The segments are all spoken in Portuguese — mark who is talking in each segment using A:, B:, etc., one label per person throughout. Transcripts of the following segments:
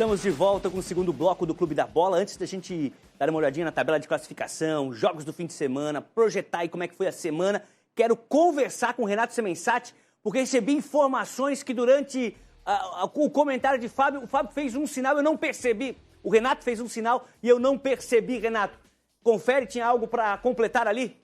A: Estamos de volta com o segundo bloco do Clube da Bola. Antes da gente dar uma olhadinha na tabela de classificação, jogos do fim de semana, projetar aí como é que foi a semana, quero conversar com o Renato Semençati, porque recebi informações que durante o comentário de Fábio, o Fábio fez um sinal, eu não percebi. O Renato fez um sinal e eu não percebi, Renato. Confere, tinha algo para completar ali?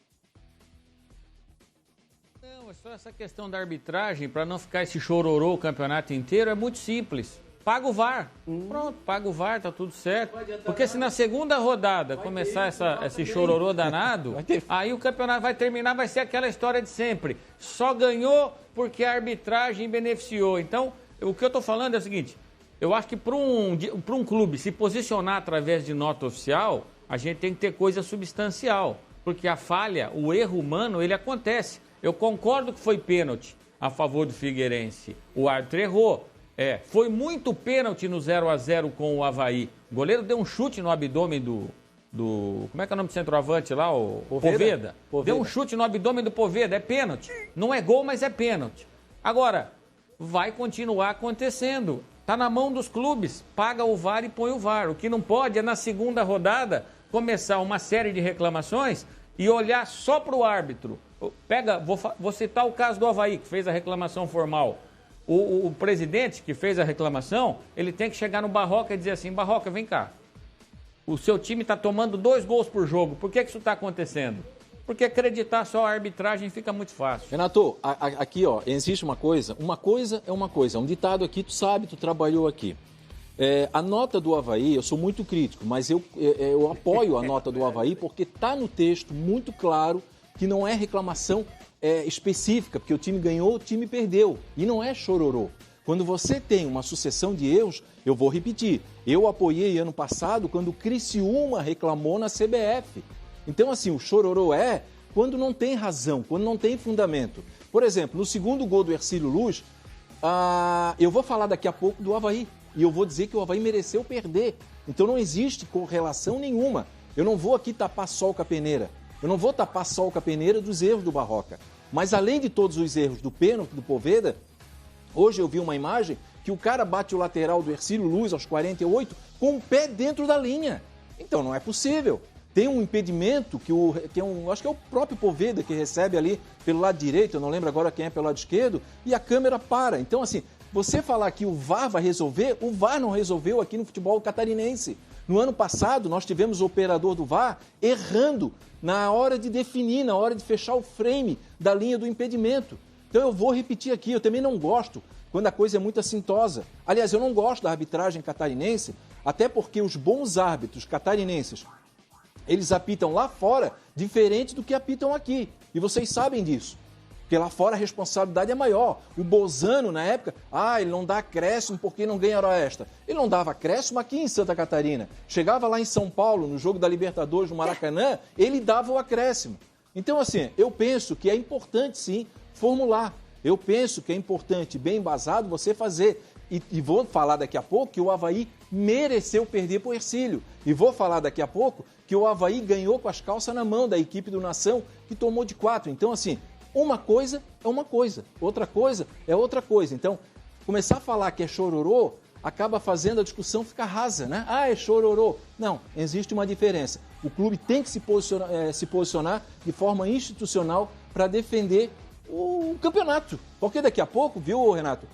B: Não, é só essa questão da arbitragem, para não ficar esse chororô o campeonato inteiro, é muito simples. Paga o VAR. Pronto, paga o VAR, tá tudo certo. Porque se na segunda rodada começar esse chororô danado, aí o campeonato vai terminar, vai ser aquela história de sempre. Só ganhou porque a arbitragem beneficiou. Então, o que eu tô falando é o seguinte, eu acho que para um clube se posicionar através de nota oficial, a gente tem que ter coisa substancial. Porque a falha, o erro humano, ele acontece. Eu concordo que foi pênalti a favor do Figueirense. O árbitro errou. Foi muito pênalti no 0-0 com o Avaí. O goleiro deu um chute no abdômen do como é que é o nome do centroavante lá? O Poveda. Deu um chute no abdômen do Poveda. É pênalti. Não é gol, mas é pênalti. Agora, vai continuar acontecendo. Tá na mão dos clubes. Paga o VAR e põe o VAR. O que não pode é na segunda rodada começar uma série de reclamações e olhar só para o árbitro. Vou citar o caso do Avaí, que fez a reclamação formal. O presidente que fez a reclamação, ele tem que chegar no Barroca e dizer assim, Barroca, vem cá, o seu time está tomando 2 gols por jogo, por que isso está acontecendo? Porque acreditar só a arbitragem fica muito fácil.
C: Renato, aqui ó, existe uma coisa é uma coisa, um ditado aqui, tu sabe, tu trabalhou aqui. A nota do Avaí, eu sou muito crítico, mas eu apoio a nota do Avaí porque está no texto muito claro que não é reclamação específica, porque o time ganhou, o time perdeu. E não é chororô. Quando você tem uma sucessão de erros, eu vou repetir, eu apoiei ano passado quando o Criciúma reclamou na CBF. Então, assim, o chororô é quando não tem razão, quando não tem fundamento. Por exemplo, no segundo gol do Hercílio Luz, eu vou falar daqui a pouco do Avaí. E eu vou dizer que o Avaí mereceu perder. Então não existe correlação nenhuma. Eu não vou aqui tapar sol com a peneira. Eu não vou tapar sol com a peneira dos erros do Barroca. Mas além de todos os erros do pênalti do Poveda, hoje eu vi uma imagem que o cara bate o lateral do Hercílio Luz aos 48 com o pé dentro da linha. Então não é possível. Tem um impedimento acho que é o próprio Poveda que recebe ali pelo lado direito, eu não lembro agora quem é pelo lado esquerdo, e a câmera para. Então assim, você falar que o VAR vai resolver, o VAR não resolveu aqui no futebol catarinense. No ano passado, nós tivemos o operador do VAR errando na hora de definir, na hora de fechar o frame da linha do impedimento. Então eu vou repetir aqui, eu também não gosto quando a coisa é muito assintosa. Aliás, eu não gosto da arbitragem catarinense, até porque os bons árbitros catarinenses, eles apitam lá fora diferente do que apitam aqui. E vocês sabem disso. Porque lá fora a responsabilidade é maior. O Bozano, na época, ele não dá acréscimo porque não ganha hora extra. Ele não dava acréscimo aqui em Santa Catarina. Chegava lá em São Paulo, no jogo da Libertadores, no Maracanã, ele dava o acréscimo. Então, assim, eu penso que é importante, sim, formular. Eu penso que é importante, bem embasado, você fazer. E vou falar daqui a pouco que o Avaí mereceu perder para o Hercílio. E vou falar daqui a pouco que o Avaí ganhou com as calças na mão da equipe do Nação, que tomou de 4. Então, assim, uma coisa é uma coisa, outra coisa é outra coisa. Então, começar a falar que é chororô, acaba fazendo a discussão ficar rasa, né? É chororô. Não, existe uma diferença. O clube tem que se posicionar de forma institucional para defender o campeonato. Porque daqui a pouco, viu, Renato?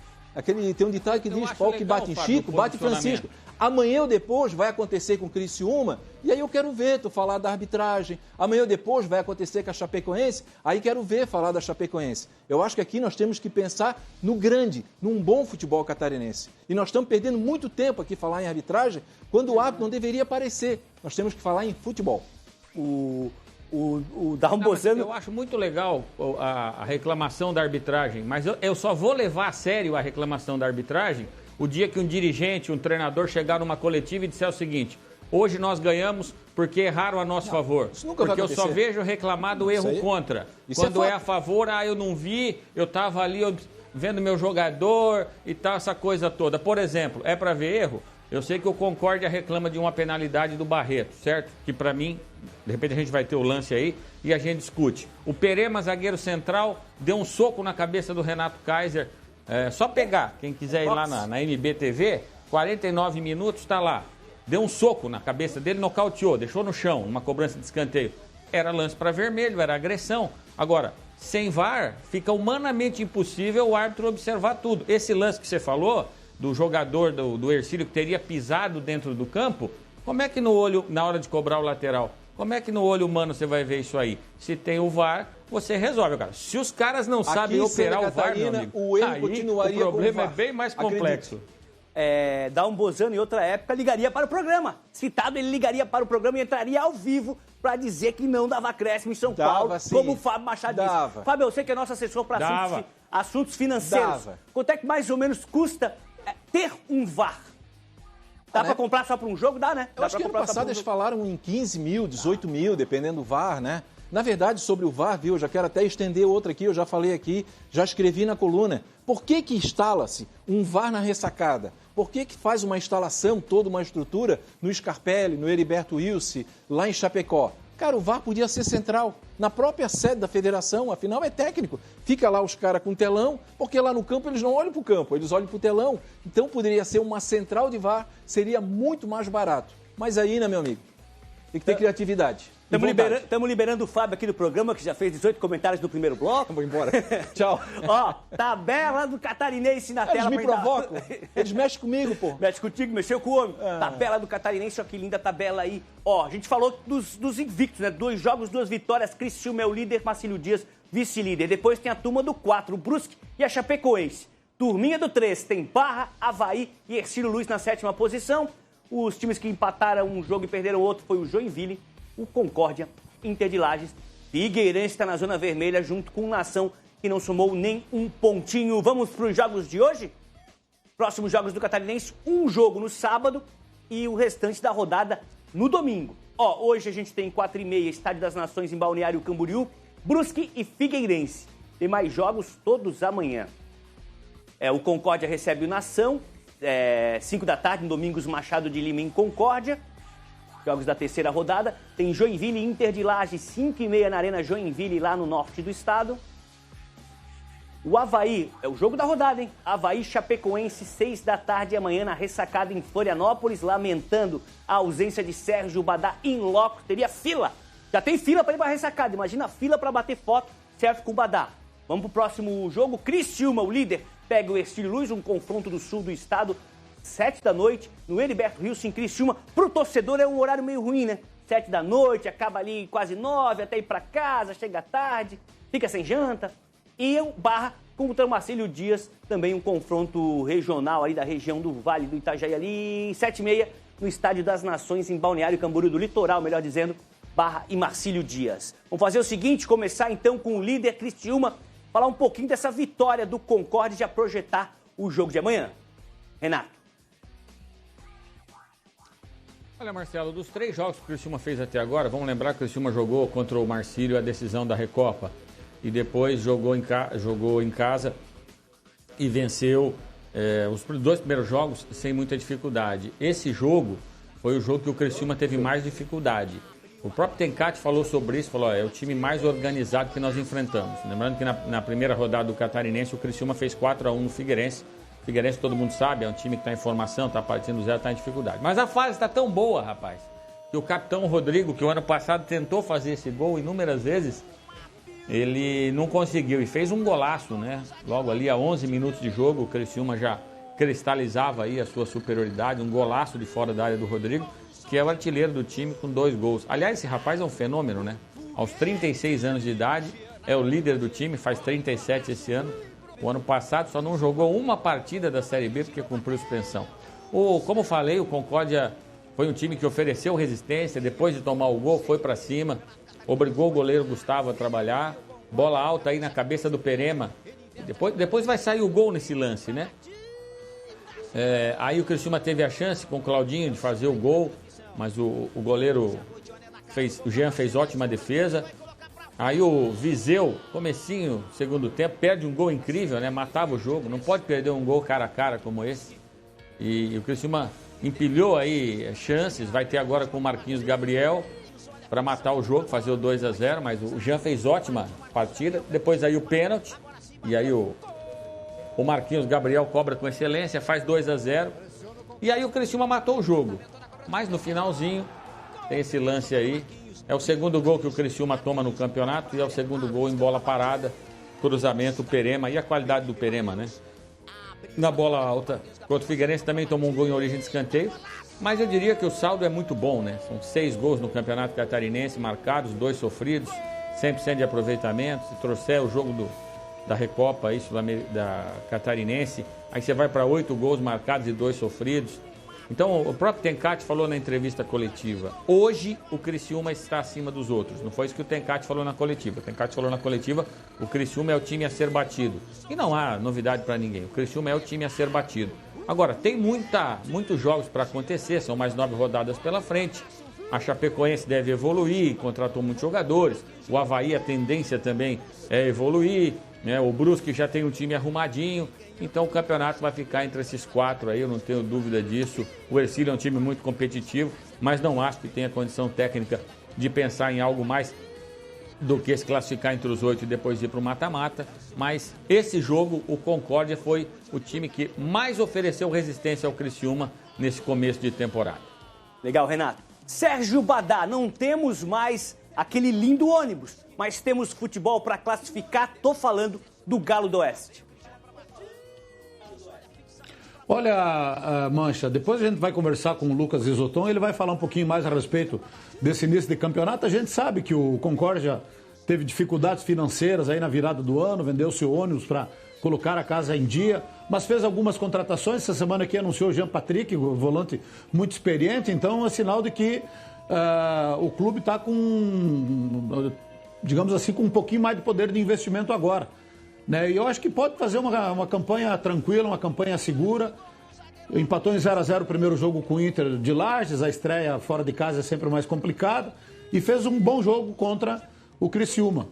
C: Tem um ditado que diz, pau que bate em Chico, bate Francisco. Amanhã ou depois vai acontecer com o Criciúma, e aí eu quero ver tu falar da arbitragem. Amanhã ou depois vai acontecer com a Chapecoense, aí quero ver falar da Chapecoense. Eu acho que aqui nós temos que pensar no grande, num bom futebol catarinense. E nós estamos perdendo muito tempo aqui falar em arbitragem, quando o árbitro não deveria aparecer. Nós temos que falar em futebol.
A: O Dalmo Bozano...
B: Eu acho muito legal a reclamação da arbitragem, mas eu só vou levar a sério a reclamação da arbitragem o dia que um dirigente, um treinador chegar numa coletiva e disser o seguinte: hoje nós ganhamos porque erraram a nosso favor. Porque eu só vejo reclamar do erro contra. Quando é a favor, eu não vi, eu estava ali vendo meu jogador e tal, essa coisa toda. Por exemplo, é para ver erro? Eu sei que o Concórdia reclama de uma penalidade do Barreto, certo? Que para mim, de repente a gente vai ter o lance aí e a gente discute. O Perema, zagueiro central, deu um soco na cabeça do Renato Kaiser. Só pegar, quem quiser ir lá na NBTV, 49 minutos, está lá. Deu um soco na cabeça dele, nocauteou, deixou no chão, uma cobrança de escanteio. Era lance para vermelho, era agressão. Agora, sem VAR, fica humanamente impossível o árbitro observar tudo. Esse lance que você falou, do jogador do Hercílio que teria pisado dentro do campo, como é que no olho, na hora de cobrar o lateral, como é que no olho humano você vai ver isso aí? Se tem o VAR, você resolve, cara. Se os caras não sabem operar o VAR, meu amigo,
C: o erro
B: aí
C: continuaria
B: o problema
C: com o VAR.
B: é bem mais complexo.
A: Dom Bozano, em outra época, ligaria para o programa. Citado, ele ligaria para o programa e entraria ao vivo para dizer que não dava acréscimo em São Paulo,
C: sim.
A: como o Fábio Machado disse. Fábio, eu sei que é nosso assessor para assuntos financeiros. Quanto é que mais ou menos custa ter um VAR? Dá pra comprar só pra um jogo? Dá, né?
C: Eu acho que ano passado eles falaram em 15 mil, 18 mil, dependendo do VAR, né? Na verdade, sobre o VAR, viu, eu já quero até estender outra aqui, eu já falei aqui, já escrevi na coluna. Por que instala-se um VAR na ressacada? Por que faz uma instalação, toda uma estrutura no Scarpelli, no Heriberto Wilson, lá em Chapecó? Cara, o VAR podia ser central, na própria sede da federação, afinal é técnico. Fica lá os caras com telão, porque lá no campo eles não olham para o campo, eles olham para o telão. Então poderia ser uma central de VAR, seria muito mais barato. Mas aí, né, meu amigo, tem que ter criatividade.
A: Estamos liberando o Fábio aqui do programa, que já fez 18 comentários no primeiro bloco.
C: Vamos embora. Tchau.
A: Ó, tabela do Catarinense na tela.
C: Eles me provocam. Eles mexem comigo, pô.
A: Mexe contigo, mexeu com o homem. Tabela do Catarinense, ó, que linda tabela aí. Ó, a gente falou dos invictos, né? 2 jogos, 2 vitórias. Criciúma é o líder, Marcílio Dias, vice-líder. Depois tem a turma do 4, o Brusque e a Chapecoense. Turminha do 3, tem Barra, Avaí e Hercílio Luz na 7ª posição. Os times que empataram um jogo e perderam outro foi o Joinville, o Concórdia, Inter de Lages. Figueirense está na zona vermelha junto com o Nação, que não somou nem um pontinho. Vamos para os jogos de hoje? Próximos jogos do Catarinense, um jogo no sábado e o restante da rodada no domingo. Ó, hoje a gente tem 4h30, Estádio das Nações em Balneário Camboriú, Brusque e Figueirense. Tem mais jogos todos amanhã. O Concórdia recebe o Nação, 5 da tarde, no Domingos Machado de Lima em Concórdia. Jogos da 3ª rodada. Tem Joinville e Inter de Lages, 5h30 na Arena Joinville, lá no norte do estado. O Avaí, é o jogo da rodada, hein? Avaí Chapecoense, 6 da tarde amanhã na ressacada em Florianópolis, lamentando a ausência de Sérgio Badá in loco. Teria fila. Já tem fila para ir para a ressacada. Imagina a fila para bater foto, serve com o Badá. Vamos pro próximo jogo. Criciúma, o líder, pega o Hercílio Luz, um confronto do sul do estado, 7 da noite, no Heriberto Wilson, em Criciúma. Pro torcedor é um horário meio ruim, né? 7 da noite, acaba ali quase 9, até ir para casa, chega tarde, fica sem janta. E o Barra contra o Marcílio Dias, também um confronto regional ali da região do Vale do Itajaí ali, 7h30, no Estádio das Nações, em Balneário Camboriú do Litoral, melhor dizendo, Barra e Marcílio Dias. Vamos fazer o seguinte, começar então com o líder Criciúma, falar um pouquinho dessa vitória do Concórdia e já projetar o jogo de amanhã. Renato.
B: Olha, Marcelo, dos 3 jogos que o Criciúma fez até agora, vamos lembrar que o Criciúma jogou contra o Marcílio a decisão da Recopa e depois jogou em casa e venceu os 2 primeiros jogos sem muita dificuldade. Esse jogo foi o jogo que o Criciúma teve mais dificuldade. O próprio Tencati falou sobre isso, falou, é o time mais organizado que nós enfrentamos. Lembrando que na primeira rodada do Catarinense, o Criciúma fez 4-1 no Figueirense. O Figueirense, todo mundo sabe, é um time que está em formação, está partindo do zero, está em dificuldade. Mas a fase está tão boa, rapaz, que o capitão Rodrigo, que o ano passado tentou fazer esse gol inúmeras vezes, ele não conseguiu e fez um golaço, né? Logo ali, a 11 minutos de jogo, o Criciúma já cristalizava aí a sua superioridade, um golaço de fora da área do Rodrigo, que é o artilheiro do time com 2 gols. Aliás, esse rapaz é um fenômeno, né? Aos 36 anos de idade, é o líder do time, faz 37 esse ano. O ano passado só não jogou uma partida da Série B porque cumpriu suspensão. Como falei, o Concórdia foi um time que ofereceu resistência, depois de tomar o gol, foi para cima, obrigou o goleiro Gustavo a trabalhar, bola alta aí na cabeça do Perema. Depois vai sair o gol nesse lance, né? Aí o Criciúma teve a chance com o Claudinho de fazer o gol, mas o goleiro o Jean fez ótima defesa. Aí o Viseu, comecinho, segundo tempo, perde um gol incrível, né? Matava o jogo, não pode perder um gol cara a cara como esse. E o Criciúma empilhou aí chances, vai ter agora com o Marquinhos Gabriel para matar o jogo, fazer o 2-0, mas o Jean fez ótima partida. Depois aí o pênalti, e aí o Marquinhos Gabriel cobra com excelência, faz 2-0. E aí o Criciúma matou o jogo. Mas no finalzinho, tem esse lance aí. É o segundo gol que o Criciúma toma no campeonato e é o segundo gol em bola parada, cruzamento, Perema. E a qualidade do Perema, né? Na bola alta. Contra o Figueirense também tomou um gol em origem de escanteio. Mas eu diria que o saldo é muito bom, né? São 6 gols no Campeonato Catarinense marcados, 2 sofridos, 100% de aproveitamento. Se trouxer o jogo da Recopa, isso da Catarinense, aí você vai para 8 gols marcados e 2 sofridos. Então, o próprio Tencati falou na entrevista coletiva, hoje o Criciúma está acima dos outros. Não foi isso que o Tencati falou na coletiva. O Tencati falou na coletiva, o Criciúma é o time a ser batido. E não há novidade para ninguém, o Criciúma é o time a ser batido. Agora, tem muitos jogos para acontecer, são mais 9 rodadas pela frente. A Chapecoense deve evoluir, contratou muitos jogadores. O Avaí, a tendência também é evoluir, né? O Brusque já tem um time arrumadinho. Então o campeonato vai ficar entre esses 4 aí, eu não tenho dúvida disso. O Ercílio é um time muito competitivo, mas não acho que tenha condição técnica de pensar em algo mais do que se classificar entre os 8 e depois ir para o mata-mata. Mas esse jogo, o Concórdia foi o time que mais ofereceu resistência ao Criciúma nesse começo de temporada.
A: Legal, Renato. Sérgio Badá, não temos mais aquele lindo ônibus, mas temos futebol para classificar. Tô falando do Galo do Oeste.
D: Olha, Mancha, depois a gente vai conversar com o Lucas Isoton, ele vai falar um pouquinho mais a respeito desse início de campeonato. A gente sabe que o Concórdia teve dificuldades financeiras aí na virada do ano, vendeu seu ônibus para colocar a casa em dia, mas fez algumas contratações. Essa semana aqui anunciou o Jean Patrick, o volante muito experiente, então é sinal de que o clube está com, digamos assim, com um pouquinho mais de poder de investimento agora. Né? E eu acho que pode fazer uma campanha tranquila, uma campanha segura. Empatou em 0-0 o primeiro jogo com o Inter de Lages, a estreia fora de casa é sempre mais complicada. E fez um bom jogo contra o Criciúma.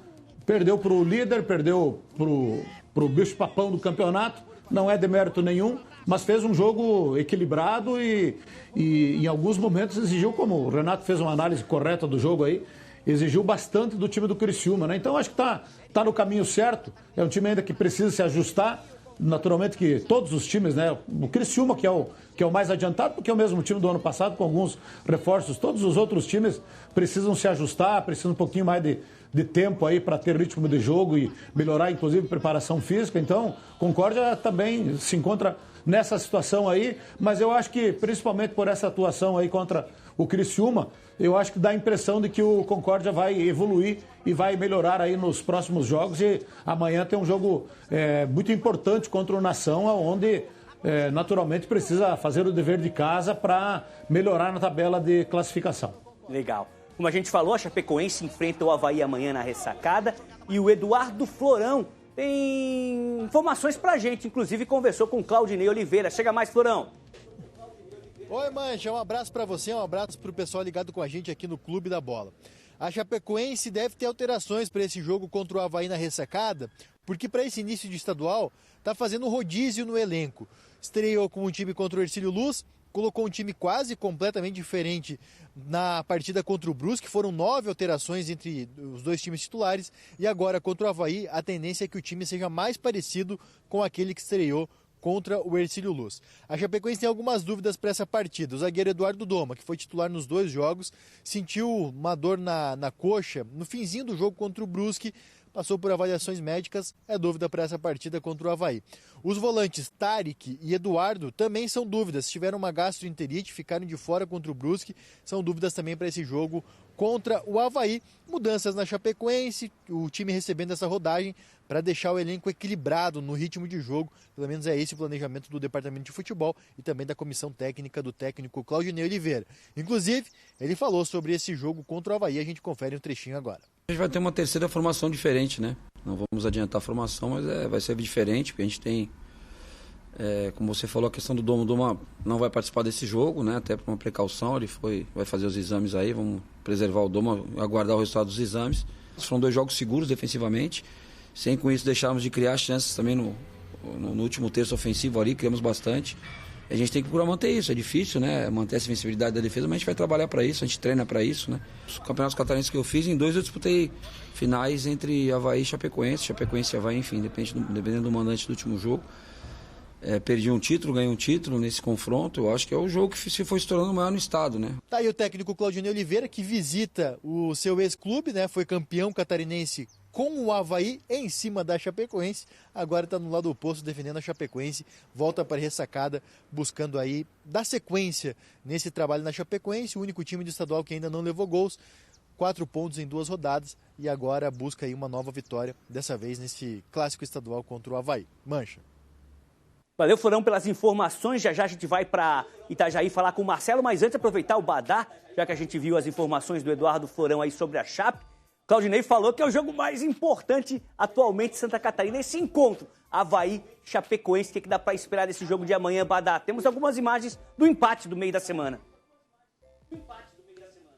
D: Perdeu para o líder, perdeu para o bicho-papão do campeonato, não é demérito nenhum, mas fez um jogo equilibrado e em alguns momentos exigiu, como o Renato fez uma análise correta do jogo aí, exigiu bastante do time do Criciúma, né? Então acho que tá no caminho certo. É um time ainda que precisa se ajustar. Naturalmente que todos os times, né? O Criciúma que é o mais adiantado, porque é o mesmo time do ano passado, com alguns reforços. Todos os outros times precisam se ajustar, precisam um pouquinho mais de tempo aí para ter ritmo de jogo e melhorar, inclusive, preparação física. Então, Concórdia também se encontra nessa situação aí, mas eu acho que, principalmente por essa atuação aí contra o Criciúma, eu acho que dá a impressão de que o Concórdia vai evoluir e vai melhorar aí nos próximos jogos. E amanhã tem um jogo muito importante contra o Nação, onde naturalmente precisa fazer o dever de casa para melhorar na tabela de classificação.
A: Legal. Como a gente falou, a Chapecoense enfrenta o Avaí amanhã na ressacada e o Eduardo Florão tem informações pra gente, inclusive conversou com o Claudinei Oliveira. Chega mais, Florão.
E: Oi, Mancha, um abraço pra você, um abraço pro pessoal ligado com a gente aqui no Clube da Bola. A Chapecoense deve ter alterações para esse jogo contra o Avaí na ressacada, porque para esse início de estadual tá fazendo rodízio no elenco. Estreou com um time contra o Ercílio Luz, colocou um time quase completamente diferente na partida contra o Brusque. Foram 9 alterações entre os dois times titulares. E agora, contra o Avaí, a tendência é que o time seja mais parecido com aquele que estreou contra o Ercílio Luz. A Chapecoense tem algumas dúvidas para essa partida. O zagueiro Eduardo Doma, que foi titular nos 2 jogos, sentiu uma dor na coxa no finzinho do jogo contra o Brusque, passou por avaliações médicas, é dúvida para essa partida contra o Avaí. Os volantes Tarek e Eduardo também são dúvidas, tiveram uma gastroenterite, ficaram de fora contra o Brusque, são dúvidas também para esse jogo contra o Avaí. Mudanças na Chapecoense, o time recebendo essa rodagem para deixar o elenco equilibrado no ritmo de jogo, pelo menos é esse o planejamento do Departamento de Futebol e também da comissão técnica do técnico Claudinei Oliveira. Inclusive, ele falou sobre esse jogo contra o Avaí, a gente confere um trechinho agora.
F: A gente vai ter uma terceira formação diferente, né? Não vamos adiantar a formação, mas vai ser diferente, porque a gente tem, como você falou, a questão do Doma. O Doma não vai participar desse jogo, né? Até por uma precaução, vai fazer os exames aí, vamos preservar o Doma, aguardar o resultado dos exames. Foram 2 jogos seguros defensivamente, sem com isso deixarmos de criar chances também no último terço ofensivo ali, criamos bastante. A gente tem que procurar manter isso, é difícil, né? Manter essa invencibilidade da defesa, mas a gente vai trabalhar para isso, a gente treina para isso, né? Os campeonatos catarinenses que eu fiz, em 2 eu disputei finais entre Avaí e Chapecoense e Avaí, enfim, dependendo do mandante do último jogo. perdi um título, ganhei um título nesse confronto. Eu acho que é o jogo que se foi se tornando maior no estado, né?
E: Tá aí o técnico Claudinei Oliveira, que visita o seu ex-clube, né? Foi campeão catarinense com o Avaí em cima da Chapecoense. Agora está no lado oposto, defendendo a Chapecoense. Volta para a ressacada, buscando aí dar sequência nesse trabalho na Chapecoense. O único time do estadual que ainda não levou gols. 4 pontos em 2 rodadas e agora busca aí uma nova vitória, dessa vez nesse clássico estadual contra o Avaí. Mancha.
A: Valeu, Furão, pelas informações. Já já a gente vai para Itajaí falar com o Marcelo, mas antes aproveitar o Badá, já que a gente viu as informações do Eduardo Furão aí sobre a Chape. Claudinei falou que é o jogo mais importante atualmente em Santa Catarina, esse encontro Avaí-Chapecoense. O que dá para esperar desse jogo de amanhã, Badá? Temos algumas imagens do empate do meio da semana.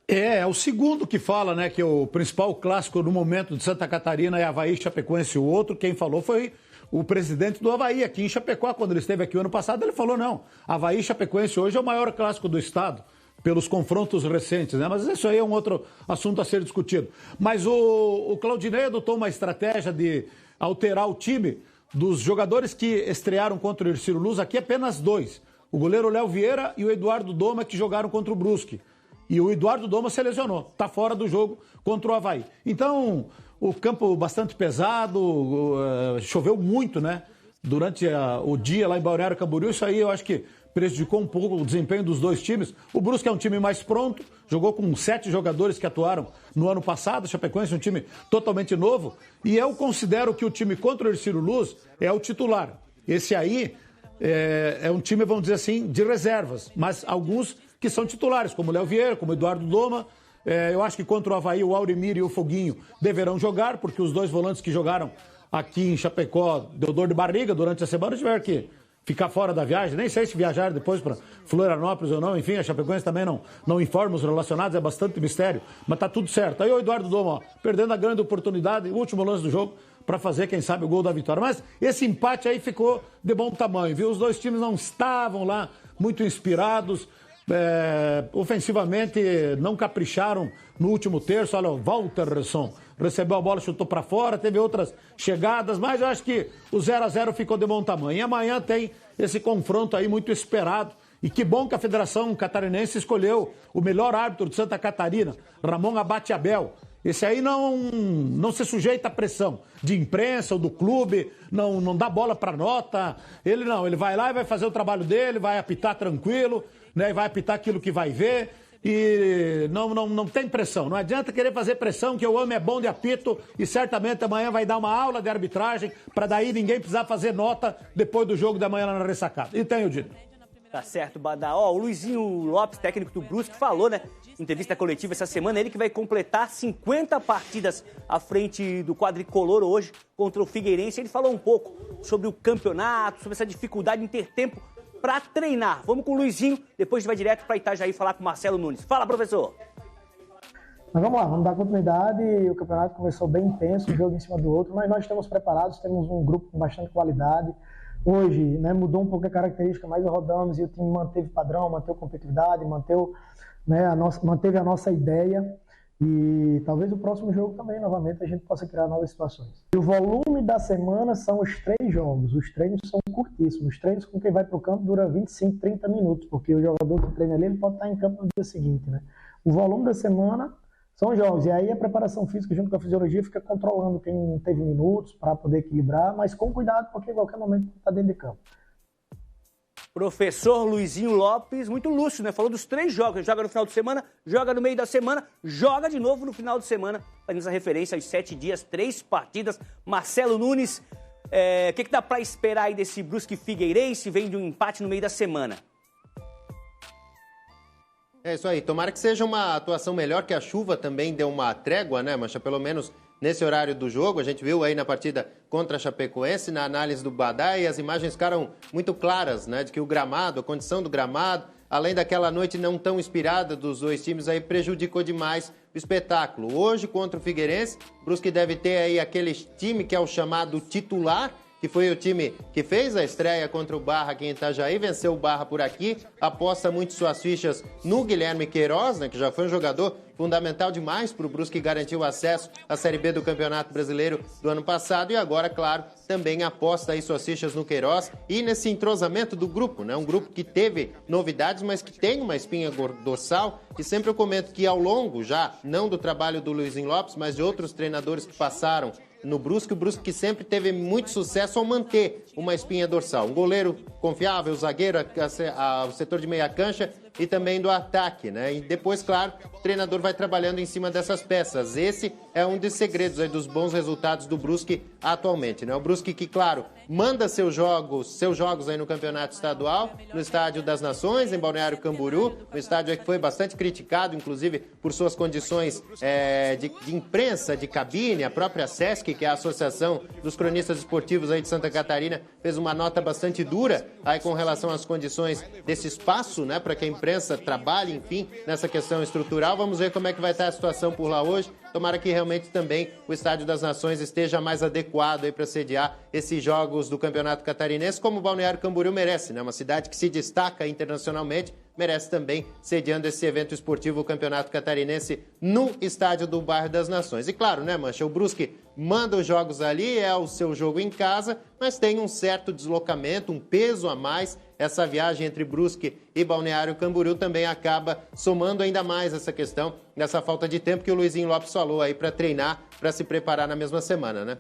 D: É o segundo que fala, né, que o principal clássico no momento de Santa Catarina é Avaí e Chapecoense. O outro, quem falou foi o presidente do Avaí aqui em Chapecó. Quando ele esteve aqui o ano passado, ele falou, não, Avaí e Chapecoense hoje é o maior clássico do estado, pelos confrontos recentes, né? Mas isso aí é um outro assunto a ser discutido. Mas o Claudinei adotou uma estratégia de alterar o time dos jogadores que estrearam contra o Ercílio Luz, aqui apenas 2. O goleiro Léo Vieira e o Eduardo Doma, que jogaram contra o Brusque. E o Eduardo Doma se lesionou, está fora do jogo contra o Avaí. Então, o campo bastante pesado, choveu muito, né? Durante o dia lá em Balneário Camboriú, isso aí eu acho que prejudicou um pouco o desempenho dos dois times. O Brusque é um time mais pronto, jogou com 7 jogadores que atuaram no ano passado, o Chapecoense é um time totalmente novo, e eu considero que o time contra o Ercílio Luz é o titular. Esse aí é um time, vamos dizer assim, de reservas, mas alguns que são titulares, como o Léo Vieira, como o Eduardo Doma. Eu acho que contra o Avaí, o Aurimir e o Foguinho deverão jogar, porque os 2 volantes que jogaram aqui em Chapecó deu dor de barriga durante a semana, tiveram que ficar fora da viagem. Nem sei se viajaram depois para Florianópolis ou não. Enfim, a Chapecoense também não informa os relacionados, é bastante mistério, mas tá tudo certo. Aí o Eduardo Doma, ó, perdendo a grande oportunidade, último lance do jogo, para fazer, quem sabe, o gol da vitória. Mas esse empate aí ficou de bom tamanho, viu? Os dois times não estavam lá muito inspirados. Ofensivamente não capricharam no último terço. Olha, o Walterson recebeu a bola, chutou para fora, teve outras chegadas, mas eu acho que o 0-0 ficou de bom tamanho. E amanhã tem esse confronto aí muito esperado. E que bom que a Federação Catarinense escolheu o melhor árbitro de Santa Catarina, Ramon Abate Abel. Esse aí não se sujeita à pressão de imprensa ou do clube, não dá bola para nota. Ele vai lá e vai fazer o trabalho dele, vai apitar tranquilo, né, e vai apitar aquilo que vai ver. E não tem pressão. Não adianta querer fazer pressão, que o homem é bom de apito e certamente amanhã vai dar uma aula de arbitragem para daí ninguém precisar fazer nota depois do jogo da manhã lá na ressacada. E tenho dito.
A: Tá certo, Badá. Ó, o Luizinho Lopes, técnico do Brusque, falou, né, em entrevista coletiva essa semana, ele que vai completar 50 partidas à frente do quadricolor hoje contra o Figueirense. Ele falou um pouco sobre o campeonato, sobre essa dificuldade em ter tempo para treinar. Vamos com o Luizinho, depois a gente vai direto para Itajaí falar com o Marcelo Nunes. Fala, professor!
G: Mas vamos lá, vamos dar continuidade. O campeonato começou bem intenso, um jogo em cima do outro, mas nós estamos preparados, temos um grupo com bastante qualidade. Hoje, né, mudou um pouco a característica, mas rodamos e o time manteve padrão, manteve competitividade, manteve a nossa ideia. E talvez o próximo jogo também, novamente, a gente possa criar novas situações. E o volume da semana são os 3 jogos. Os treinos são curtíssimos. Os treinos com quem vai para o campo dura 25, 30 minutos, porque o jogador que treina ali ele pode estar em campo no dia seguinte, né? O volume da semana são jogos. E aí a preparação física junto com a fisiologia fica controlando quem não teve minutos para poder equilibrar, mas com cuidado, porque em qualquer momento está dentro de campo.
A: Professor Luizinho Lopes, muito lúcido, né? Falou dos 3 jogos. Joga no final de semana, joga no meio da semana, joga de novo no final de semana. Fazendo essa referência aos 7 dias, 3 partidas. Marcelo Nunes, o que dá para esperar aí desse Brusque Figueirense? Vem de um empate no meio da semana.
H: É isso aí. Tomara que seja uma atuação melhor, que a chuva também deu uma trégua, né, Mancha? Pelo menos nesse horário do jogo. A gente viu aí na partida contra a Chapecoense, na análise do Badá, e as imagens ficaram muito claras, né, de que o gramado, a condição do gramado, além daquela noite não tão inspirada dos dois times, aí prejudicou demais o espetáculo. Hoje, contra o Figueirense, o Brusque deve ter aí aquele time que é o chamado titular, que foi o time que fez a estreia contra o Barra aqui em Itajaí, venceu o Barra por aqui, aposta muito suas fichas no Guilherme Queiroz, né, que já foi um jogador fundamental demais para o Brusque, garantir o acesso à Série B do Campeonato Brasileiro do ano passado e agora, claro, também aposta aí suas fichas no Queiroz e nesse entrosamento do grupo, né? Um grupo que teve novidades, mas que tem uma espinha dorsal e sempre eu comento que ao longo já, não do trabalho do Luizinho Lopes, mas de outros treinadores que passaram no Brusque, o Brusque que sempre teve muito sucesso ao manter uma espinha dorsal. Um goleiro confiável, o zagueiro, o setor de meia cancha e também do ataque, né? E depois, claro, o treinador vai trabalhando em cima dessas peças. Esse é um dos segredos aí dos bons resultados do Brusque atualmente, né? O Brusque que, claro, manda seus jogos aí no Campeonato Estadual, no Estádio das Nações, em Balneário Camboriú, um estádio que foi bastante criticado, inclusive, por suas condições de imprensa, de cabine, a própria SESC, que é a Associação dos Cronistas Esportivos aí de Santa Catarina, fez uma nota bastante dura aí com relação às condições desse espaço, né, para que a imprensa trabalhe, enfim, nessa questão estrutural. Vamos ver como é que vai estar a situação por lá hoje. Tomara que realmente também o Estádio das Nações esteja mais adequado aí para sediar esses jogos do Campeonato Catarinense, como o Balneário Camboriú merece, né? Uma cidade que se destaca internacionalmente, merece também sediando esse evento esportivo, o Campeonato Catarinense, no estádio do Bairro das Nações. E claro, né, Mancha, o Brusque manda os jogos ali, é o seu jogo em casa, mas tem um certo deslocamento, um peso a mais. Essa viagem entre Brusque e Balneário Camboriú também acaba somando ainda mais essa questão, dessa falta de tempo que o Luizinho Lopes falou aí para treinar, para se preparar na mesma semana, né?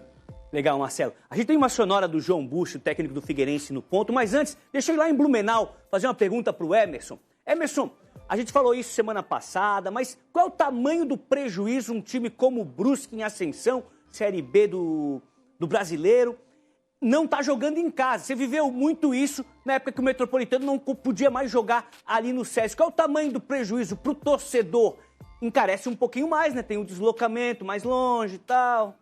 A: Legal, Marcelo. A gente tem uma sonora do João Bush, o técnico do Figueirense, no ponto, mas antes, deixa eu ir lá em Blumenau fazer uma pergunta para o Emerson. Emerson, a gente falou isso semana passada, mas qual é o tamanho do prejuízo um time como o Brusque em ascensão, Série B do Brasileiro, não está jogando em casa? Você viveu muito isso na época que o Metropolitano não podia mais jogar ali no SESC. Qual é o tamanho do prejuízo para o torcedor? Encarece um pouquinho mais, né? Tem um deslocamento mais longe e tal.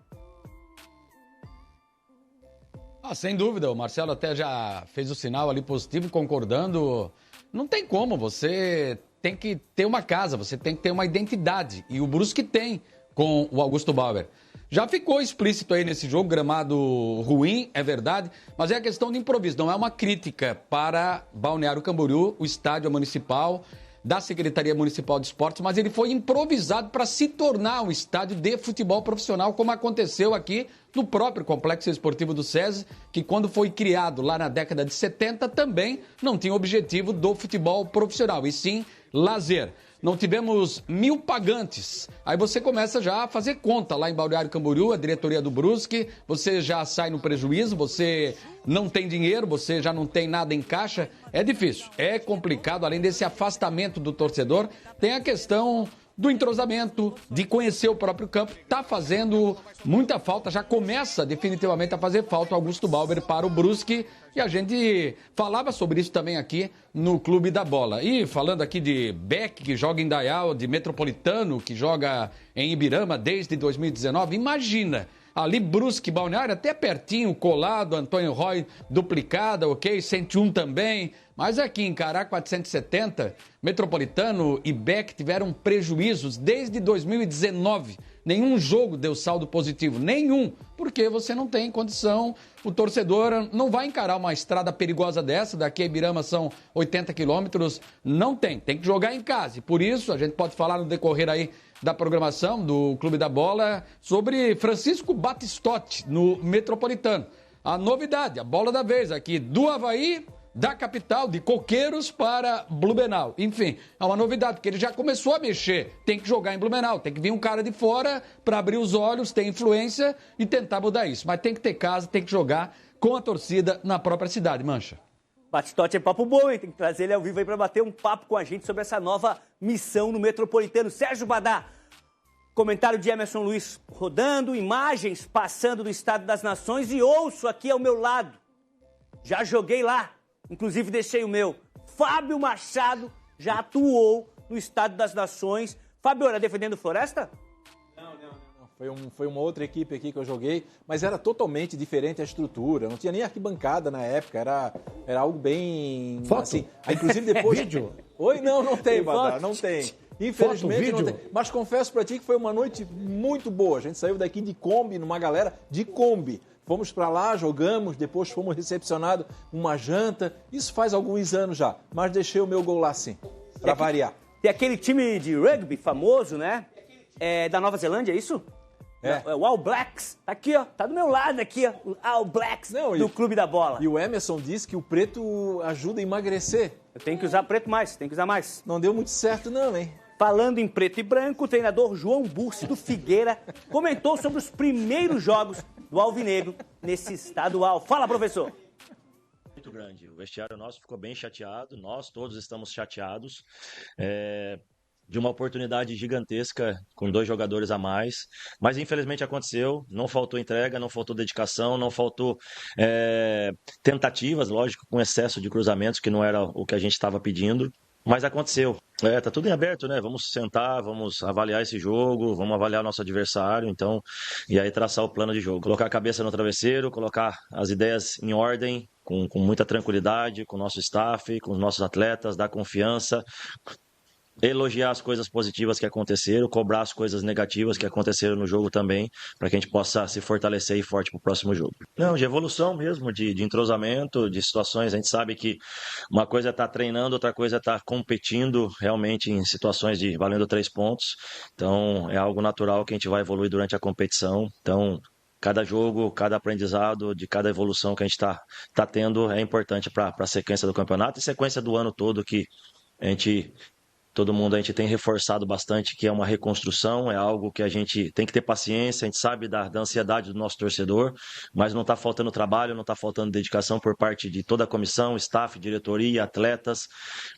I: Sem dúvida, o Marcelo até já fez o sinal ali positivo, concordando. Não tem como, você tem que ter uma casa, você tem que ter uma identidade. E o Brusque tem com o Augusto Bauer. Já ficou explícito aí nesse jogo, gramado ruim, é verdade, mas é a questão de improviso, não é uma crítica para Balneário Camboriú, o estádio municipal, da Secretaria Municipal de Esportes, mas ele foi improvisado para se tornar um estádio de futebol profissional, como aconteceu aqui no próprio Complexo Esportivo do SESI, que quando foi criado lá na década de 70 também não tinha objetivo do futebol profissional, e sim lazer. Não tivemos 1.000 pagantes. Aí você começa já a fazer conta lá em Balneário Camboriú, a diretoria do Brusque, você já sai no prejuízo, você não tem dinheiro, você já não tem nada em caixa. É difícil, é complicado, além desse afastamento do torcedor, tem a questão do entrosamento, de conhecer o próprio campo, está fazendo muita falta, já começa definitivamente a fazer falta o Augusto Bauer para o Brusque, e a gente falava sobre isso também aqui no Clube da Bola. E falando aqui de Beck, que joga em Dayal, de Metropolitano, que joga em Ibirama desde 2019, imagina, ali Brusque, Balneário, até pertinho, colado, Antônio Roy duplicada, ok, 101 também, mas aqui em Cará, 470, Metropolitano e Beck tiveram prejuízos desde 2019. Nenhum jogo deu saldo positivo, nenhum, porque você não tem condição, o torcedor não vai encarar uma estrada perigosa dessa, daqui a Ibirama são 80 quilômetros, não tem que jogar em casa. E por isso, a gente pode falar no decorrer aí da programação do Clube da Bola sobre Francisco Batistotti no Metropolitano. A novidade, a bola da vez aqui do Avaí, da capital, de Coqueiros para Blumenau. Enfim, é uma novidade, porque ele já começou a mexer. Tem que jogar em Blumenau, tem que vir um cara de fora para abrir os olhos, ter influência e tentar mudar isso. Mas tem que ter casa, tem que jogar com a torcida na própria cidade, Mancha.
A: Batistotti é papo bom, hein? Tem que trazer ele ao vivo aí para bater um papo com a gente sobre essa nova missão no Metropolitano. Sérgio Badá, comentário de Emerson Luiz rodando, imagens passando do Estádio das Nações e ouço aqui ao meu lado. Já joguei lá. Inclusive deixei o meu. Fábio Machado já atuou no Estádio das Nações. Fábio, era defendendo Floresta?
C: Não. Foi uma outra equipe aqui que eu joguei, mas era totalmente diferente a estrutura. Não tinha nem arquibancada na época. Era algo bem...
D: Foto?
C: Assim, inclusive depois...
D: Vídeo?
C: Oi? Não tem, Badá, não tem. Infelizmente
D: Foto,
C: não tem. Mas confesso pra ti que foi uma noite muito boa. A gente saiu daqui de Kombi, numa galera de Kombi. Fomos para lá, jogamos, depois fomos recepcionados uma janta. Isso faz alguns anos já, mas deixei o meu gol lá sim, para variar.
A: Tem aquele time de rugby famoso, né? Da Nova Zelândia, é isso? É o All Blacks. Tá aqui, ó. Tá do meu lado aqui, ó. O All Blacks do Clube da Bola.
C: E o Emerson disse que o preto ajuda a emagrecer.
A: Eu tenho que usar preto mais, tem que usar mais.
C: Não deu muito certo não, hein?
A: Falando em preto e branco, o treinador João Bursi do Figueira comentou sobre os primeiros jogos do Alvinegro nesse estadual. Fala, professor!
J: Muito grande. O vestiário nosso ficou bem chateado, nós todos estamos chateados. De uma oportunidade gigantesca com 2 jogadores a mais, mas infelizmente aconteceu, não faltou entrega, não faltou dedicação, não faltou tentativas, lógico, com excesso de cruzamentos, que não era o que a gente estava pedindo, mas aconteceu. Tá tudo em aberto, né? Vamos sentar, vamos avaliar esse jogo, vamos avaliar nosso adversário, então, e aí traçar o plano de jogo. Colocar a cabeça no travesseiro, colocar as ideias em ordem, com muita tranquilidade, com o nosso staff, com os nossos atletas, dar confiança, elogiar as coisas positivas que aconteceram, cobrar as coisas negativas que aconteceram no jogo também, para que a gente possa se fortalecer e forte para o próximo jogo. Não, de evolução mesmo, de entrosamento, de situações. A gente sabe que uma coisa é estar treinando, outra coisa é estar competindo realmente em situações de valendo 3 pontos. Então, é algo natural que a gente vai evoluir durante a competição. Então, cada jogo, cada aprendizado, de cada evolução que a gente está tendo é importante para a sequência do campeonato e sequência do ano todo, que a gente tem reforçado bastante, que é uma reconstrução, é algo que a gente tem que ter paciência, a gente sabe da ansiedade do nosso torcedor, mas não está faltando trabalho, não está faltando dedicação por parte de toda a comissão, staff, diretoria, atletas,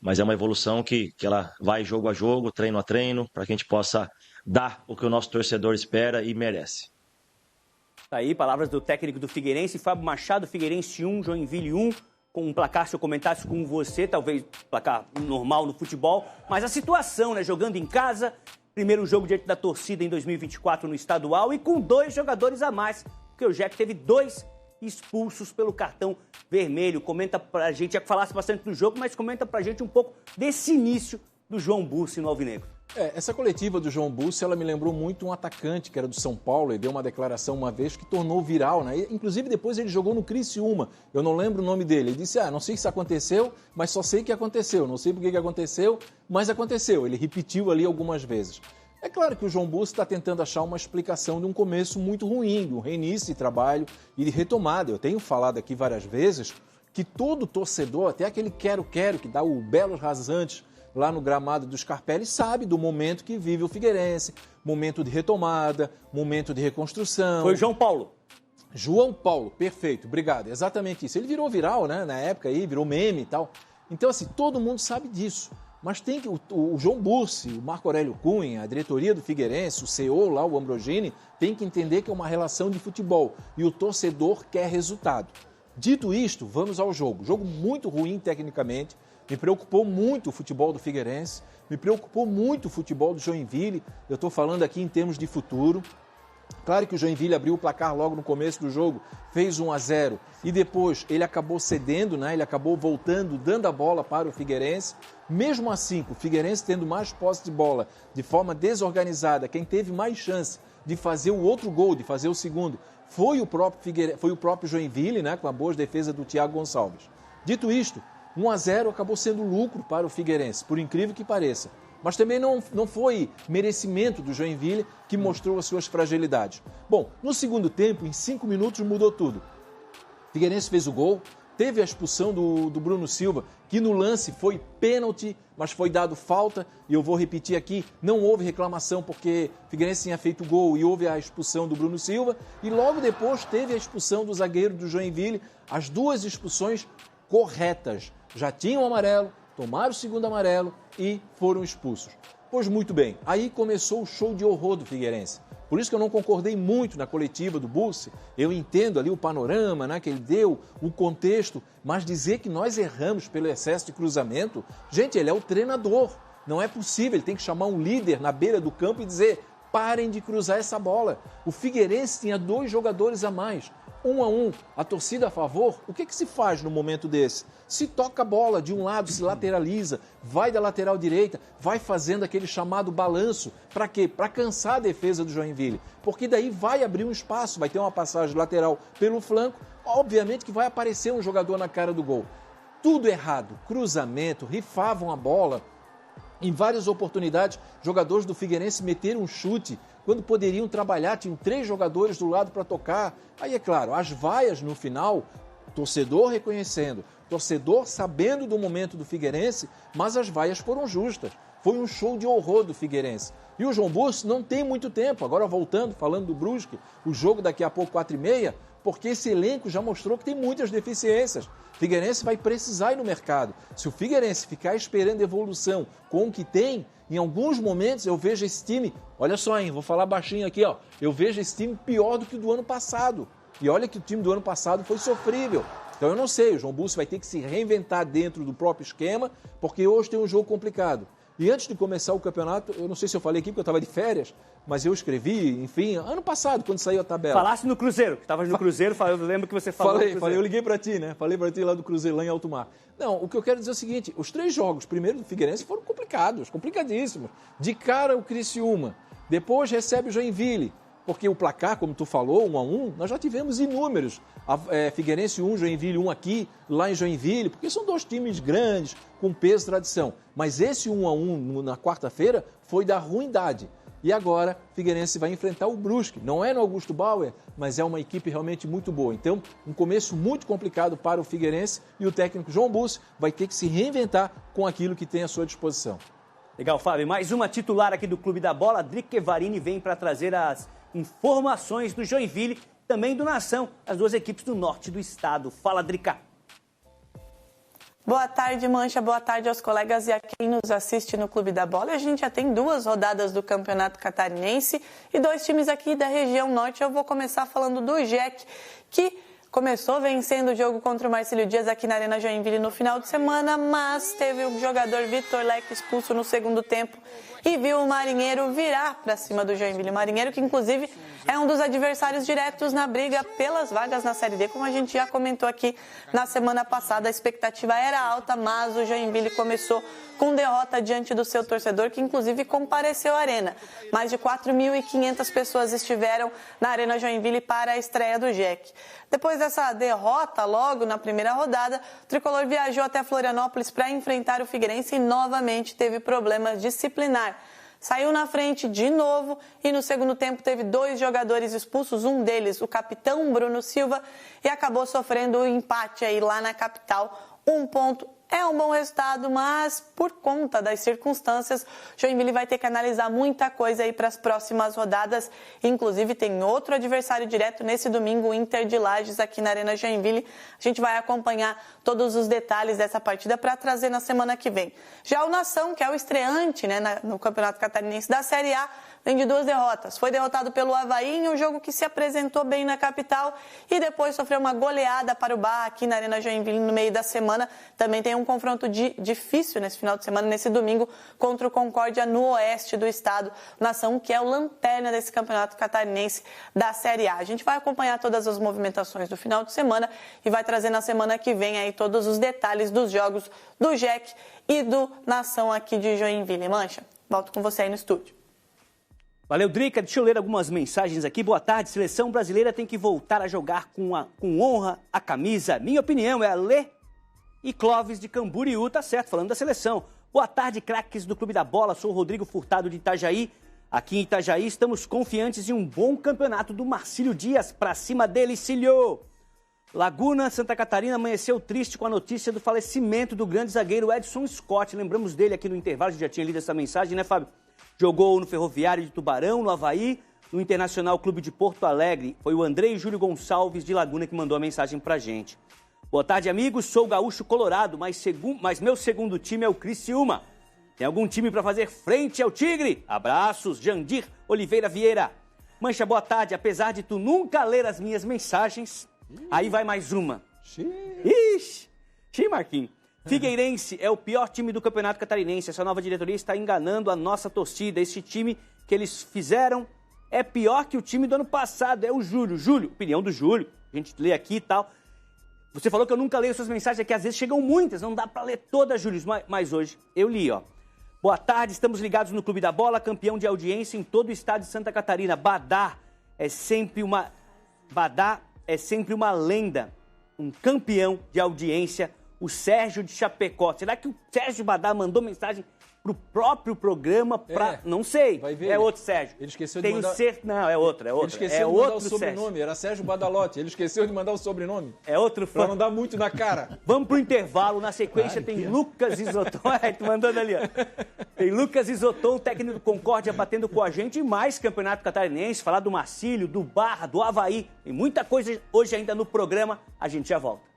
J: mas é uma evolução que ela vai jogo a jogo, treino a treino, para que a gente possa dar o que o nosso torcedor espera e merece.
A: Tá aí, palavras do técnico do Figueirense, Fábio Machado, Figueirense 1, Joinville 1. Com um placar, se eu comentasse com você, talvez placar normal no futebol, mas a situação, né? Jogando em casa, primeiro jogo diante da torcida em 2024 no estadual e com 2 jogadores a mais, porque o Jack teve 2 expulsos pelo cartão vermelho. Comenta pra gente, já que falasse bastante do jogo, mas comenta pra gente um pouco desse início do João Bursi no Alvinegro.
C: Essa coletiva do João Bursi, ela me lembrou muito um atacante que era do São Paulo, ele deu uma declaração uma vez que tornou viral, né? Inclusive depois ele jogou no Criciúma, eu não lembro o nome dele, ele disse, não sei se aconteceu, mas só sei que aconteceu, não sei por que aconteceu, mas aconteceu, ele repetiu ali algumas vezes. É claro que o João Bursi está tentando achar uma explicação de um começo muito ruim, de um reinício de trabalho e de retomada. Eu tenho falado aqui várias vezes que todo torcedor, até aquele quero-quero que dá o belos rasantes lá no gramado do Scarpelli, sabe do momento que vive o Figueirense, momento de retomada, momento de reconstrução.
A: Foi o João Paulo.
C: João Paulo, perfeito, obrigado, exatamente isso. Ele virou viral, né, na época aí, virou meme e tal. Então, assim, todo mundo sabe disso. Mas tem que o João Bursi, o Marco Aurélio Cunha, a diretoria do Figueirense, o CEO lá, o Ambrogini, tem que entender que é uma relação de futebol e o torcedor quer resultado. Dito isto, vamos ao jogo. Jogo muito ruim tecnicamente. Me preocupou muito o futebol do Figueirense, me preocupou muito o futebol do Joinville. Eu estou falando aqui em termos de futuro. Claro que o Joinville abriu o placar logo no começo do jogo, fez 1-0 e depois ele acabou cedendo, né? Ele acabou voltando, dando a bola para o Figueirense. Mesmo assim, o Figueirense tendo mais posse de bola, de forma desorganizada, quem teve mais chance de fazer o outro gol, de fazer o segundo, foi o próprio Joinville, né? Com a boa defesa do Thiago Gonçalves. Dito isto, 1-0 acabou sendo lucro para o Figueirense, por incrível que pareça. Mas também não foi merecimento do Joinville que mostrou as suas fragilidades. Bom, no segundo tempo, em 5 minutos, mudou tudo. O Figueirense fez o gol, teve a expulsão do Bruno Silva, que no lance foi pênalti, mas foi dado falta. E eu vou repetir aqui, não houve reclamação porque o Figueirense tinha feito o gol e houve a expulsão do Bruno Silva. E logo depois teve a expulsão do zagueiro do Joinville, as 2 expulsões corretas. Já tinham o amarelo, tomaram o segundo amarelo e foram expulsos. Pois muito bem, aí começou o show de horror do Figueirense. Por isso que eu não concordei muito na coletiva do Bursi. Eu entendo ali o panorama, né, que ele deu, o contexto, mas dizer que nós erramos pelo excesso de cruzamento, gente, ele é o treinador. Não é possível, ele tem que chamar um líder na beira do campo e dizer, parem de cruzar essa bola. O Figueirense tinha 2 jogadores a mais. 1-1, a torcida a favor, o que se faz no momento desse? Se toca a bola de um lado, se lateraliza, vai da lateral direita, vai fazendo aquele chamado balanço. Para quê? Para cansar a defesa do Joinville. Porque daí vai abrir um espaço, vai ter uma passagem lateral pelo flanco, obviamente que vai aparecer um jogador na cara do gol. Tudo errado, cruzamento, rifavam a bola. Em várias oportunidades, jogadores do Figueirense meteram um chute, quando poderiam trabalhar, tinham 3 jogadores do lado para tocar. Aí, é claro, as vaias no final, torcedor reconhecendo, torcedor sabendo do momento do Figueirense, mas as vaias foram justas. Foi um show de horror do Figueirense. E o João Bosco não tem muito tempo, agora voltando, falando do Brusque, o jogo daqui a pouco 4h30, porque esse elenco já mostrou que tem muitas deficiências. O Figueirense vai precisar ir no mercado. Se o Figueirense ficar esperando evolução com o que tem, em alguns momentos eu vejo esse time, olha só, hein, vou falar baixinho aqui, ó, eu vejo esse time pior do que o do ano passado. E olha que o time do ano passado foi sofrível. Então eu não sei, o João Bosco vai ter que se reinventar dentro do próprio esquema, porque hoje tem um jogo complicado. E antes de começar o campeonato, eu não sei se eu falei aqui porque eu estava de férias, mas eu escrevi, enfim, ano passado, quando saiu a tabela.
A: Falasse no Cruzeiro, que estava no Cruzeiro, eu lembro que você falou.
C: Falei, eu liguei para ti, né? Falei para ti lá do Cruzeiro, lá em Alto Mar. Não, o que eu quero dizer é o seguinte, os 3 jogos, primeiro do Figueirense, foram complicados, complicadíssimos. De cara o Criciúma, depois recebe o Joinville, porque o placar, como tu falou, 1-1, nós já tivemos inúmeros. Figueirense 1, Joinville 1 aqui, lá em Joinville, porque são 2 times grandes, com peso e tradição. Mas esse 1-1 na quarta-feira foi da ruindade. E agora, Figueirense vai enfrentar o Brusque. Não é no Augusto Bauer, mas é uma equipe realmente muito boa. Então, um começo muito complicado para o Figueirense e o técnico João Bosco vai ter que se reinventar com aquilo que tem à sua disposição.
A: Legal, Fábio. Mais uma titular aqui do Clube da Bola. Drica Evarini vem para trazer as informações do Joinville, também do Nação, as 2 equipes do norte do estado. Fala, Drica.
K: Boa tarde, Mancha. Boa tarde aos colegas e a quem nos assiste no Clube da Bola. A gente já tem 2 rodadas do Campeonato Catarinense e 2 times aqui da região norte. Eu vou começar falando do Jack, que começou vencendo o jogo contra o Marcílio Dias aqui na Arena Joinville no final de semana, mas teve o jogador Vitor Leque expulso no segundo tempo e viu o Marinheiro virar para cima do Joinville. O Marinheiro, que inclusive é um dos adversários diretos na briga pelas vagas na Série D, como a gente já comentou aqui na semana passada. A expectativa era alta, mas o Joinville começou com derrota diante do seu torcedor, que inclusive compareceu à Arena. Mais de 4.500 pessoas estiveram na Arena Joinville para a estreia do Jack. Depois dessa derrota, logo na primeira rodada, o Tricolor viajou até Florianópolis para enfrentar o Figueirense e novamente teve problemas disciplinares. Saiu na frente de novo e no segundo tempo teve 2 jogadores expulsos, um deles, o capitão Bruno Silva, e acabou sofrendo um empate aí lá na capital. 1 ponto é um bom resultado, mas por conta das circunstâncias, Joinville vai ter que analisar muita coisa aí para as próximas rodadas. Inclusive tem outro adversário direto nesse domingo, o Inter de Lages, aqui na Arena Joinville. A gente vai acompanhar todos os detalhes dessa partida para trazer na semana que vem. Já o Nação, que é o estreante, né, no Campeonato Catarinense da Série A, vem de 2 derrotas. Foi derrotado pelo Avaí em um jogo que se apresentou bem na capital e depois sofreu uma goleada para o Barra aqui na Arena Joinville no meio da semana. Também tem um confronto difícil nesse final de semana, nesse domingo, contra o Concórdia no oeste do estado. Nação, que é o lanterna desse Campeonato Catarinense da Série A. A gente vai acompanhar todas as movimentações do final de semana e vai trazer na semana que vem aí todos os detalhes dos jogos do Jack e do Nação aqui de Joinville. Mancha, volto com você aí no estúdio.
A: Valeu, Drica. Deixa eu ler algumas mensagens aqui. Boa tarde. Seleção brasileira tem que voltar a jogar com honra a camisa. Minha opinião é a Lê e Clóvis de Camboriú. Tá certo, falando da seleção. Boa tarde, craques do Clube da Bola. Sou o Rodrigo Furtado de Itajaí. Aqui em Itajaí estamos confiantes em um bom campeonato do Marcílio Dias. Pra cima dele, Cílio. Laguna, Santa Catarina, amanheceu triste com a notícia do falecimento do grande zagueiro Edson Scott. Lembramos dele aqui no intervalo, a gente já tinha lido essa mensagem, né, Fábio? Jogou no Ferroviário de Tubarão, no Avaí, no Internacional Clube de Porto Alegre. Foi o Andrei Júlio Gonçalves de Laguna que mandou a mensagem pra gente. Boa tarde, amigos. Sou gaúcho colorado, mas meu segundo time é o Criciúma. Tem algum time para fazer frente ao Tigre? Abraços, Jandir Oliveira Vieira. Mancha, boa tarde. Apesar de tu nunca ler as minhas mensagens, aí vai mais uma. Ixi, Marquinhos. Figueirense é o pior time do Campeonato Catarinense. Essa nova diretoria está enganando a nossa torcida. Esse time que eles fizeram é pior que o time do ano passado. É o Júlio. Opinião do Júlio. a gente lê aqui e tal. Você falou que eu nunca leio suas mensagens, é que às vezes chegam muitas, não dá pra ler todas, Júlio, mas hoje eu li, ó. Boa tarde, estamos ligados no Clube da Bola, campeão de audiência em todo o estado de Santa Catarina. Badá é sempre uma lenda, um campeão de audiência, o Sérgio de Chapecó. Será que o Sérgio Badá mandou mensagem pro próprio programa pra... Não sei,
C: vai ver,
A: é outro Sérgio.
C: Ele esqueceu de mandar...
A: Não, é outro.
C: Ele esqueceu de mandar o sobrenome, Sérgio. Era Sérgio Badalotti, ele esqueceu de mandar o sobrenome.
A: É outro fã.
C: Pra não dar muito na cara.
A: Vamos pro intervalo, na sequência tem Lucas Isoton, tu mandando ali, ó. Tem Lucas Isoton, técnico do Concórdia, batendo com a gente, e mais Campeonato Catarinense, falar do Marcílio, do Barra, do Avaí, tem muita coisa hoje ainda no programa, a gente já volta.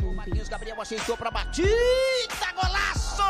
L: O Marquinhos Gabriel ajeitou pra batida, golaço!